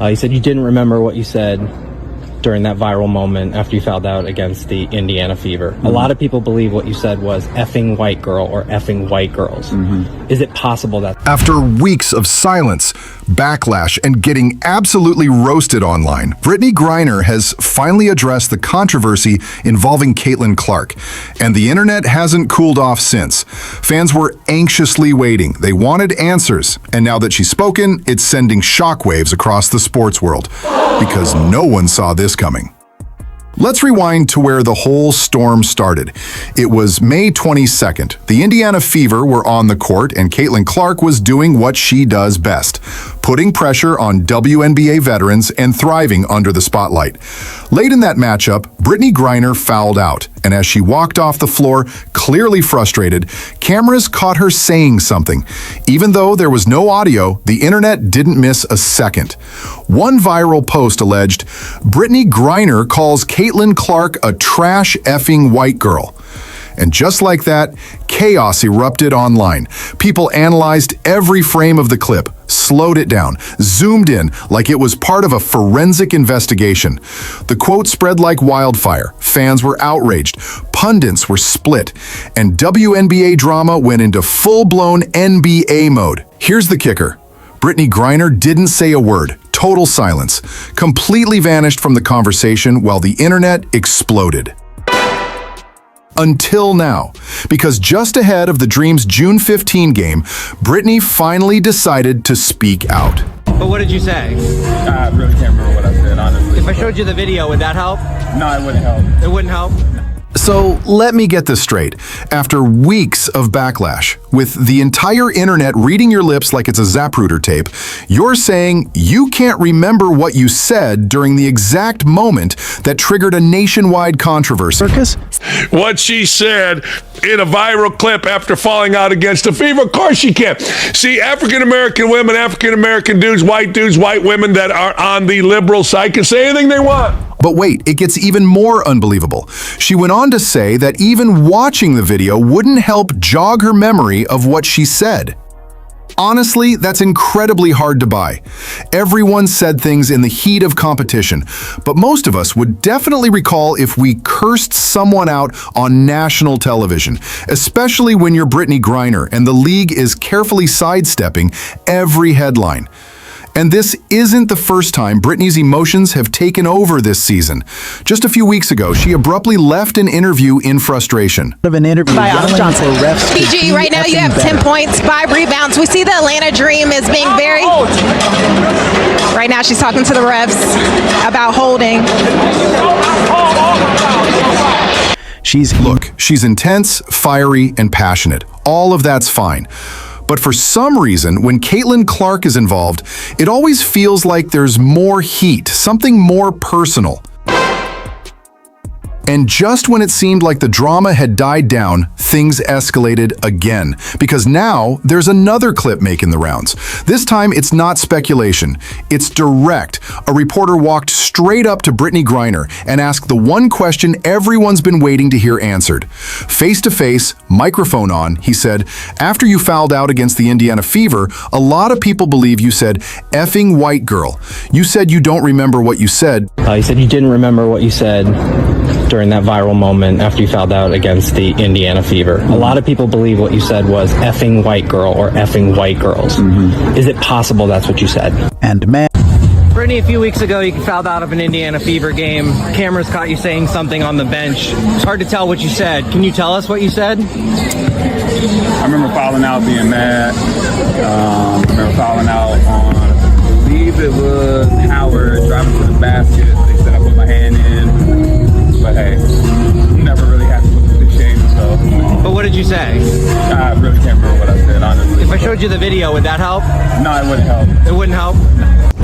You said you didn't remember what you said during that viral moment after you fouled out against the Indiana Fever. A lot of people believe what you said was effing white girl or effing white girls. Is it possible that... After weeks of silence, backlash, and getting absolutely roasted online, Brittney Griner has finally addressed the controversy involving Caitlin Clark, and the internet hasn't cooled off since. Fans were anxiously waiting. They wanted answers, and now that she's spoken, it's sending shockwaves across the sports world, because no one saw this coming. Let's rewind to where the whole storm started. It was May 22nd. The Indiana Fever were on the court, and Caitlin Clark was doing what she does best, putting pressure on WNBA veterans and thriving under the spotlight. Late in that matchup, Brittney Griner fouled out, and as she walked off the floor, clearly frustrated, cameras caught her saying something. Even though there was no audio, the internet didn't miss a second. One viral post alleged, Brittney Griner calls Caitlin Clark a trash effing white girl. And just like that, chaos erupted online. People analyzed every frame of the clip, slowed it down, zoomed in like it was part of a forensic investigation. The quote spread like wildfire. Fans were outraged, pundits were split, and WNBA drama went into full-blown NBA mode. Here's the kicker. Brittney Griner didn't say a word. Total silence. Completely vanished from the conversation while the internet exploded. Until now, because just ahead of the Dream's June 15 game, Brittney finally decided to speak out. But what did you say? I really can't remember what I said, honestly. If I showed you the video, would that help? No, it wouldn't help. It wouldn't help? So let me get this straight. After weeks of backlash, with the entire internet reading your lips like it's a Zapruder tape, you're saying you can't remember what you said during the exact moment that triggered a nationwide controversy. What she said in a viral clip after falling out against the Fever, of course she can. See, African-American women, African-American dudes, white women that are on the liberal side can say anything they want. But wait, it gets even more unbelievable. She went on to say that even watching the video wouldn't help jog her memory of what she said. Honestly, that's incredibly hard to buy. Everyone said things in the heat of competition, but most of us would definitely recall if we cursed someone out on national television, especially when you're Brittney Griner and the league is carefully sidestepping every headline. And this isn't the first time Brittney's emotions have taken over this season. Just a few weeks ago, she abruptly left an interview in frustration. By Alex Johnson. PG, right now you have 10 points, 5 rebounds. We see the Atlanta Dream as being very... Right now she's talking to the refs about holding. Look, she's intense, fiery, and passionate. All of that's fine. But for some reason, when Caitlin Clark is involved, it always feels like there's more heat, something more personal. And just when it seemed like the drama had died down, things escalated again. Because now, there's another clip making the rounds. This time, it's not speculation. It's direct. A reporter walked straight up to Brittney Griner and asked the one question everyone's been waiting to hear answered. Face to face, microphone on, he said, "After you fouled out against the Indiana Fever, a lot of people believe you said, effing white girl. You said you don't remember what you said." You said you didn't remember what you said during that viral moment after you fouled out against the Indiana Fever. A lot of people believe what you said was effing white girl or effing white girls. Is it possible that's what you said? And man, Brittney, a few weeks ago, you fouled out of an Indiana Fever game. Cameras caught you saying something on the bench. It's hard to tell what you said. Can you tell us what you said? I remember fouling out, being mad. I remember fouling out on, I believe it was Howard, driving to the basket. They said I put my hand in. But hey, never really had to look at the shame, so. But what did you say? I really can't remember what I said, honestly. If I showed you the video, would that help? No, it wouldn't help. It wouldn't help?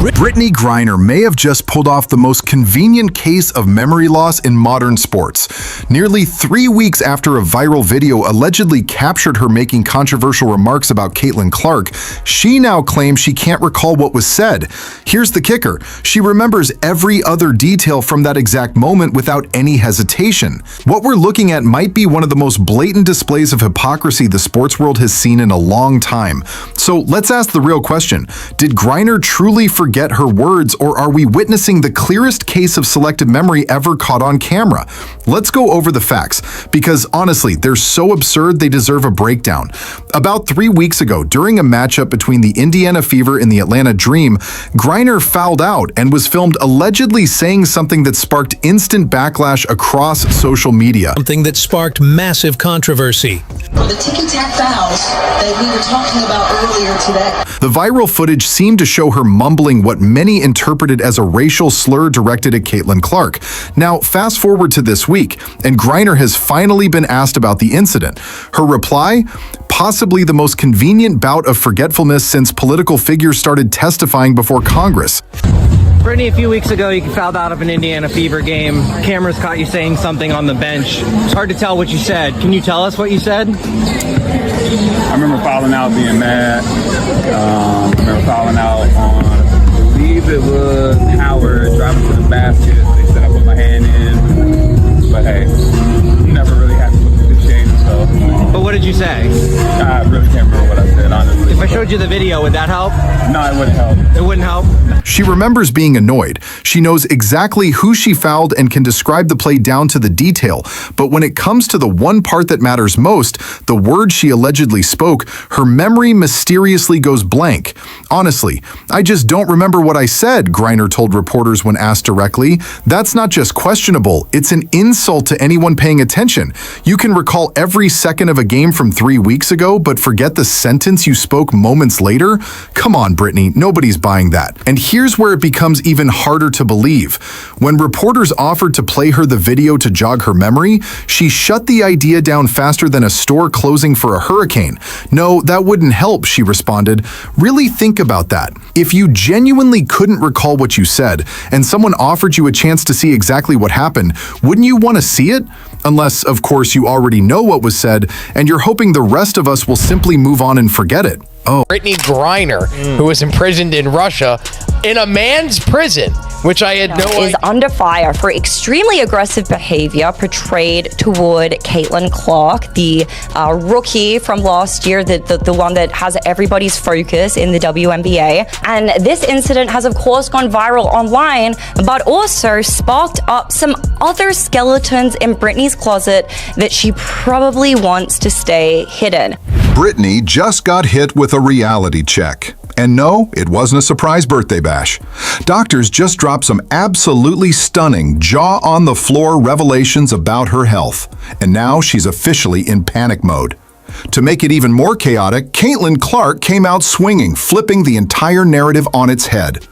Brittney Griner may have just pulled off the most convenient case of memory loss in modern sports. Nearly 3 weeks after a viral video allegedly captured her making controversial remarks about Caitlin Clark, she now claims she can't recall what was said. Here's the kicker. She remembers every other detail from that exact moment without any hesitation. What we're looking at might be one of the most blatant displays of hypocrisy the sports world has seen in a long time. So let's ask the real question. Did Griner truly forget forget her words, or are we witnessing the clearest case of selective memory ever caught on camera? Let's go over the facts, because honestly, they're so absurd they deserve a breakdown. About 3 weeks ago, during a matchup between the Indiana Fever and the Atlanta Dream, Griner fouled out and was filmed allegedly saying something that sparked instant backlash across social media. Something that sparked massive controversy. The ticky-tack fouls that we were talking about earlier today. The viral footage seemed to show her mumbling what many interpreted as a racial slur directed at Caitlin Clark. Now, fast forward to this week, and Griner has finally been asked about the incident. Her reply? Possibly the most convenient bout of forgetfulness since political figures started testifying before Congress. Brittney, a few weeks ago, you fouled out of an Indiana Fever game. Cameras caught you saying something on the bench. It's hard to tell what you said. Can you tell us what you said? I remember fouling out, being mad. I remember fouling out on, I believe it was Howard, driving to the basket. They said I put my hand in. But hey, never really had to look at the shade, so. But what did you say? I really can't remember what I said, honestly. If I showed you the video, would that help? No, it wouldn't help. It wouldn't help? She remembers being annoyed. She knows exactly who she fouled and can describe the play down to the detail. But when it comes to the one part that matters most, the words she allegedly spoke, her memory mysteriously goes blank. Honestly, I just don't remember what I said, Griner told reporters when asked directly. That's not just questionable, it's an insult to anyone paying attention. You can recall every second of a game from 3 weeks ago, but forget the sentence you spoke moments later? Come on, Brittney, nobody's buying that. And here's where it becomes even harder to believe. When reporters offered to play her the video to jog her memory, she shut the idea down faster than a store closing for a hurricane. No, that wouldn't help, she responded. Really think about that. If you genuinely couldn't recall what you said, and someone offered you a chance to see exactly what happened, wouldn't you want to see it? Unless, of course, you already know what was said, and you're hoping the rest of us will simply move on and forget it. Oh. Brittney Griner, who was imprisoned in Russia, in a man's prison, which I had no idea. Is under fire for extremely aggressive behavior portrayed toward Caitlin Clark, the rookie from last year, the one that has everybody's focus in the WNBA. And this incident has, of course, gone viral online, but also sparked up some other skeletons in Brittney's closet that she probably wants to stay hidden. Brittney just got hit with a reality check. And no, it wasn't a surprise birthday bash. Doctors just dropped some absolutely stunning, jaw-on-the-floor revelations about her health. And now she's officially in panic mode. To make it even more chaotic, Caitlin Clark came out swinging, flipping the entire narrative on its head.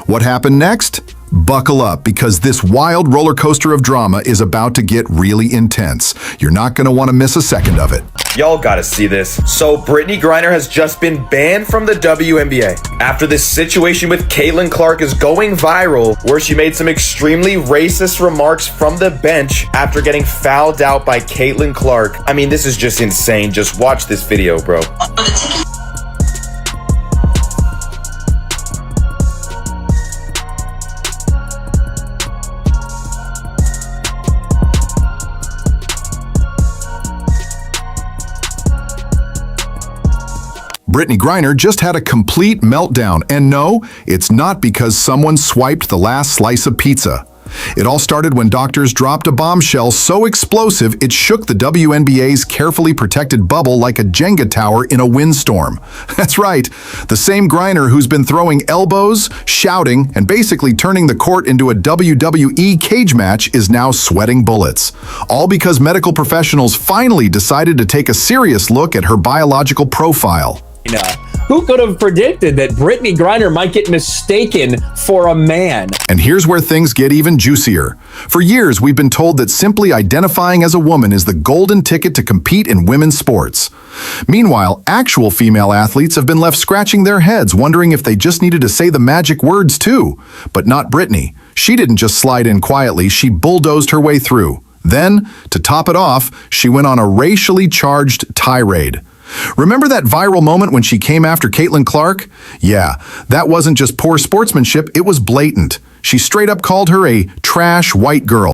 What happened next? Buckle up, because this wild roller coaster of drama is about to get really intense. You're not going to want to miss a second of it. Y'all gotta see this. So Brittney Griner has just been banned from the WNBA after this situation with Caitlin Clark is going viral, where she made some extremely racist remarks from the bench after getting fouled out by Caitlin Clark. I mean, this is just insane. Just watch this video, bro. Brittney Griner just had a complete meltdown, and no, it's not because someone swiped the last slice of pizza. It all started when doctors dropped a bombshell so explosive it shook the WNBA's carefully protected bubble like a Jenga tower in a windstorm. That's right, the same Griner who's been throwing elbows, shouting, and basically turning the court into a WWE cage match is now sweating bullets. All because medical professionals finally decided to take a serious look at her biological profile. Who could have predicted that Brittney Griner might get mistaken for a man? And here's where things get even juicier. For years, we've been told that simply identifying as a woman is the golden ticket to compete in women's sports. Meanwhile, actual female athletes have been left scratching their heads, wondering if they just needed to say the magic words too. But not Brittney. She didn't just slide in quietly, she bulldozed her way through. Then, to top it off, she went on a racially charged tirade. Remember that viral moment when she came after Caitlin Clark? Yeah, that wasn't just poor sportsmanship, it was blatant. She straight up called her a trash white girl.